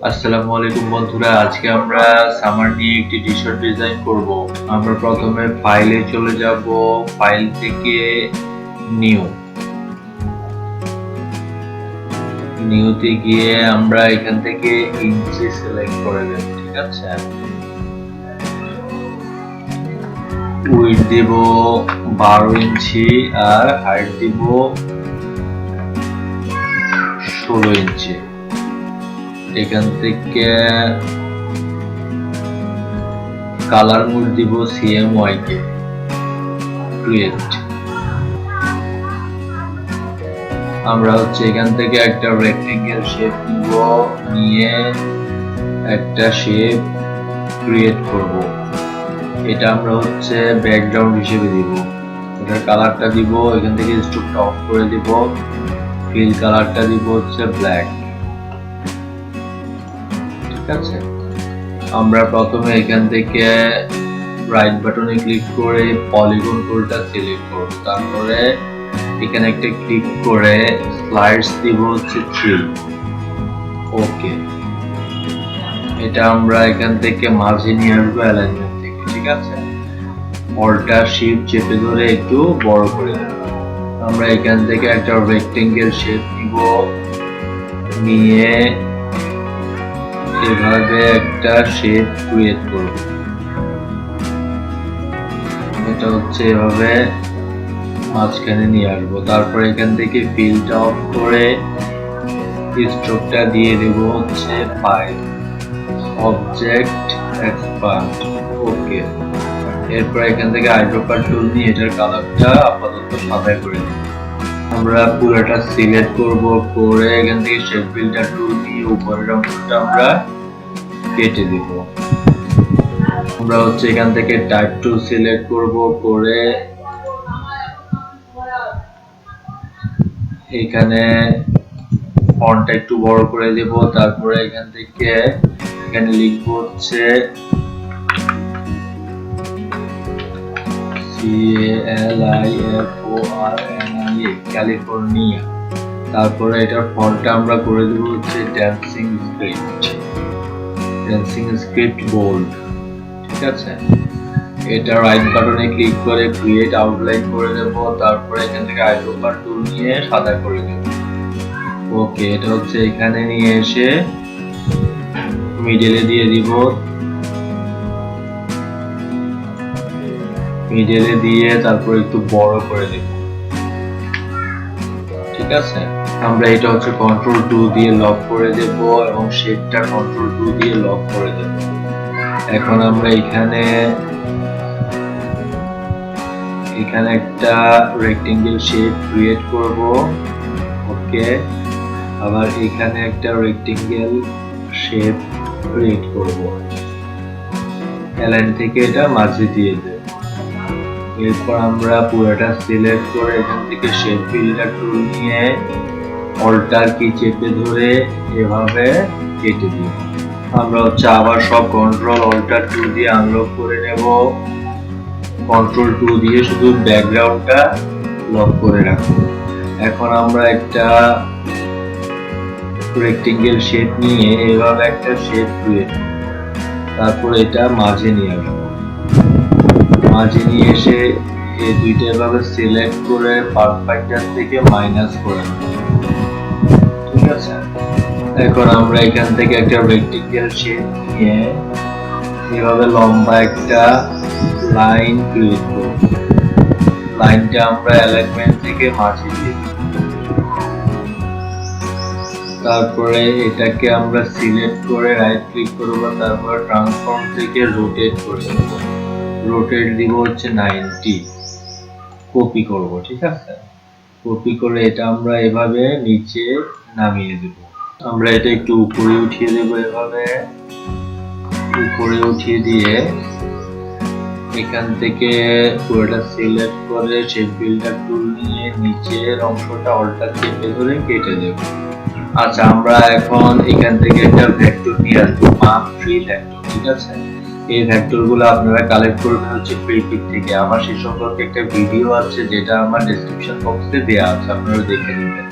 আসসালামু আলাইকুম বন্ধুরা, আজকে আমরা সামার নিয়ে একটি টি-শার্ট ডিজাইন করব। আমরা প্রথমে ফাইলে চলে যাব, ফাইল থেকে নিউতে গিয়ে আমরা এখান থেকে ইঞ্চি সিলেক্ট করে দেব। ঠিক আছে, উইডথ দেব 12 ইঞ্চি আর হাইট দেব 16 ইঞ্চি। এখান থেকে কালার মোড দিব CMY কে ক্রিয়েট। আমরা এখান থেকে একটা রেক্টেঙ্গেল শেপ নিব, নিয়ে একটা শেপ ক্রিয়েট করব। এটা আমরা ব্যাকগ্রাউন্ড হিসেবে দিব। এটার কালারটা দিব, এখান থেকে স্ট্রোকটা অফ করে দিব, ফিল কালারটা দিব ব্ল্যাক। ঠিক আছে, আমরা প্রথমে এখান থেকে রাইট বাটনে ক্লিক করে পলিগন টুলটা সিলেক্ট করব। তারপরে এখানে একটা ক্লিক করে স্লাইডস দিব 3। ওকে, এটা আমরা এখান থেকে মাঝে নিয়ে আসবো অ্যালাইনমেন্ট থেকে। ঠিক আছে, অল্টার শিফট চেপে ধরে একটু বড় করে দেব। আমরা এখান থেকে একটা রেক্টেঙ্গেল শেপ নিব, নিয়ে এভাবে একটা শেপ ক্রিয়েট করব। এটা এভাবে মাঝখানে নিয়ে আসবো। তারপর এখান থেকে ফিলটা অফ করে স্ট্রোকটা দিয়ে দেব 5, অবজেক্ট এক্সপান্ড। ওকে, এরপর এখান থেকে আইড্রপার টুল নিয়ে এটার কালারটা আপাতত সাদা করে দেব। আমরা পুরোটা সিলেক্ট করব, করে এখান থেকে শেপ ফিল্টার টুল নিয়ে উপরের অংশটা আমরা কেটে দেব। আমরা এখান থেকে টাইপ টুল সিলেক্ট করব, করে এখানে ফন্টটা একটু বড় করে দেব। তারপরে এখান থেকে এখানে লিখব CALIFORNIA, ক্যালিফোর্নিয়া। তারপরে এটার ফন্টটা আমরা করে দেব ড্যান্সিং স্ক্রিপ্ট বোল্ড। ঠিক আছে, এটা রাইট বাটনে ক্লিক করে ক্রিয়েট আউটলাইন করে দেব। তারপরে এখান থেকে আইড্রপার টুল নিয়ে সাদা করে দেব। ওকে, এটা এখানে নিয়ে এসে মিডলে দিয়ে দিব। মিডলে দিয়ে তারপর একটু বড় করে দেব। ঠিক আছে, আমরা এটা কন্ট্রোল 2 দিয়ে লক করে দেব এবং শেপটা কন্ট্রোল 2 দিয়ে লক করে দেব। এখন আমরা এখানে একটা রেক্টেঙ্গেল শেপ ক্রিয়েট করব। ওকে, আবার এখানে একটা রেক্টেঙ্গেল শেপ ক্রিয়েট করব। অ্যালাইন থেকে এটা মাঝে দিয়ে দেব। এরপর আমরা পুরোটা সিলেক্ট করে এখান থেকে শেপ ফিল্টার টুল নিয়ে অল্টার কি চেপে ধরে এভাবে কেটে দিব। আমরা আবার সব কন্ট্রোল অল্টার 2 দিয়ে আনলক করে নেব। কন্ট্রোল 2 দিয়ে শুধু ব্যাকগ্রাউন্ডটা লক করে রাখবো। এখন আমরা একটা রেক্টেঙ্গেল শেপ নিয়ে এভাবে একটা শেপ ক্রিয়েট করব। তারপর এটা মাঝে নিয়ে আসবো। মাঝে নিয়ে এসে এই দুইটা এভাবে সিলেক্ট করে পারফেক্টার থেকে মাইনাস করে নেব। ঠিক আছে, এখন আমরা এখান থেকে একটা রেক্টেঙ্গেল শেপ নিয়ে এভাবে লম্বা একটা লাইন ক্রিয়েট করব। লাইনটা আমরা অ্যালাইনমেন্ট থেকে মাঝে দিয়ে দেব। তারপরে এটাকে আমরা সিলেক্ট করে রাইট ক্লিক করব। তারপর ট্রান্সফর্ম থেকে রোটেট করে দেব। রোটেট দিব 90, কপি করব। ঠিক আছে, কপি করে এটা আমরা এভাবে নিচে নামিয়ে দেব। আমরা এটা একটু উপরে উঠিয়ে দেব। এভাবে উপরে উঠিয়ে দিয়ে এখান থেকে পুরোটা সিলেক্ট করে শেপ ফিল্টার টুল নিয়ে নিচের অংশটা অল্টার চেপে ধরে কেটে দেব। আচ্ছা, আমরা এখন এখান থেকে একটা ভেক্টর নিয়ে আসবো, মাপ 3 ভেক্টর। ঠিক আছে, এই ভেক্টরগুলো আপনারা কালেক্ট করবেন হচ্ছে প্রিপিক থেকে। আমার সে সম্পর্কে একটা ভিডিও আছে যেটা আমার ডেসক্রিপশন বক্সে দেওয়া আছে, আপনারা দেখে নেবেন।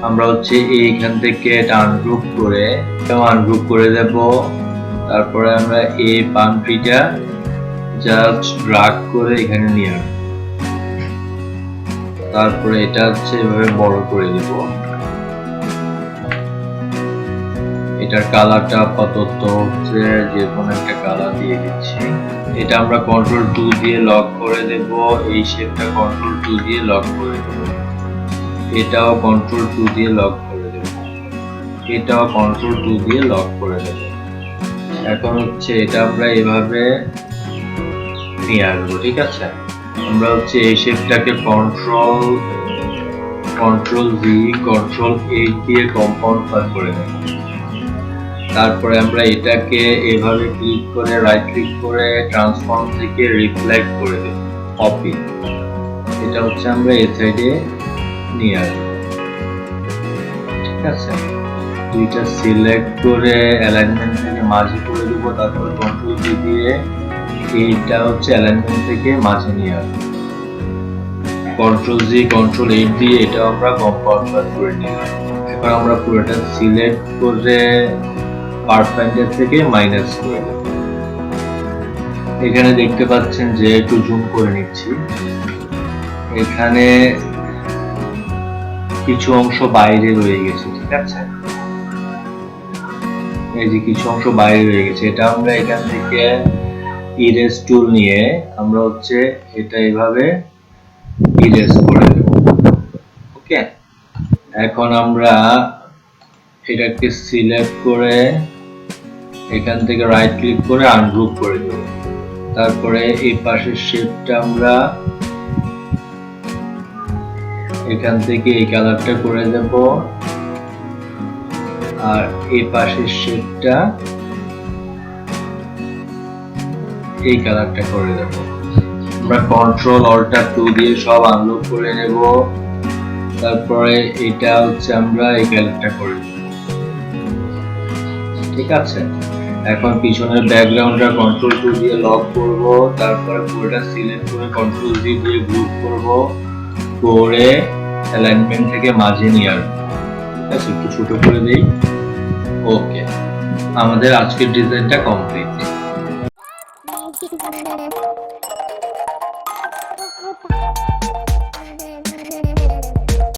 আমরা হচ্ছে এইখান থেকে এটা আনগ্রুপ করে দেব। তারপরে আমরা এই বাউন্ডারিটা জাস্ট ড্র্যাগ করে এখানে নিয়ে আসবো। তারপরে এটা হচ্ছে এভাবে বড় করে দেব। এটার কালারটা আপাতত হচ্ছে যে কোনো একটা কালার দিয়ে দিচ্ছি। এটা আমরা কন্ট্রোল 2 দিয়ে লক করে দেব। এই শেপটা কন্ট্রোল 2 দিয়ে লক করে দেব। এটাও কন্ট্রোল 2 দিয়ে লক করে দেব। এটাও কন্ট্রোল 2 দিয়ে লক করে দেব। এখন হচ্ছে এটা আমরা এভাবে নিয়ে আসবো, ঠিক আছে। আমরা হচ্ছে এই শেপটাকে কন্ট্রোল ভি কন্ট্রোল 8 দিয়ে কম্পাউন্ড পার করে দেব। তারপরে আমরা এটাকে এভাবে ক্লিক করে রাইট ক্লিক করে ট্রান্সফর্ম থেকে রিফ্লেক্ট করে দেব, কপি। এটা হচ্ছে আমরা এই সাইডে নিয়ে আসবো, ঠিক আছে। দুইটা সিলেক্ট করে অ্যালাইনমেন্ট থেকে মাঝে করে দেব। তারপর কন্ট্রোল ভি দিয়ে এইটা হচ্ছে অ্যালাইনমেন্ট থেকে মাঝে নিয়ে আসবো। কন্ট্রোল জি কন্ট্রোল 8 দিয়ে এটা আমরা কম্পাউন্ড পার করে নিলাম। এখন আমরা পুরোটা সিলেক্ট করে পারপেন্ডিকুলার থেকে মাইনাস করে দেব। এখানে দেখতে পাচ্ছেন যে একটু জুম করে নিচ্ছি, এখানে কিছু অংশ বাইরে রয়ে গেছে, ঠিক আছে। এই যে কিছু অংশ বাইরে রয়ে গেছে, এটা আমরা এখান থেকে ইরেজ টুল নিয়ে আমরা হচ্ছে এটা এইভাবে ইরেজ করে দেব, ওকে। এখন আমরা এটাকে সিলেক্ট করে এখান থেকে রাইট ক্লিক করে আনগ্রুপ করে দেব। তারপরে এই পাশের শেপটা আমরা এখান থেকে এই কালারটা করে দেব, আর এই পাশের শেপটা এই কালারটা করে দেব। আমরা কন্ট্রোল অল্টার 2 দিয়ে সব আনলক করে নেব। তারপরে এটা হচ্ছে আমরা এই কালারটা করে দেব, ঠিক আছে। এখন পিছনের ব্যাকগ্রাউন্ডটা কন্ট্রোল 2 দিয়ে লক করব। তারপরে পুরোটা সিলেক্ট করে কন্ট্রোল জি দিয়ে গ্রুপ করব, করে অ্যালাইনমেন্ট থেকে মাঝে নিয়ে আসবো, ঠিক আছে। একটু ছোট করে দেই, ওকে। আমাদের আজকের ডিজাইনটা কমপ্লিট।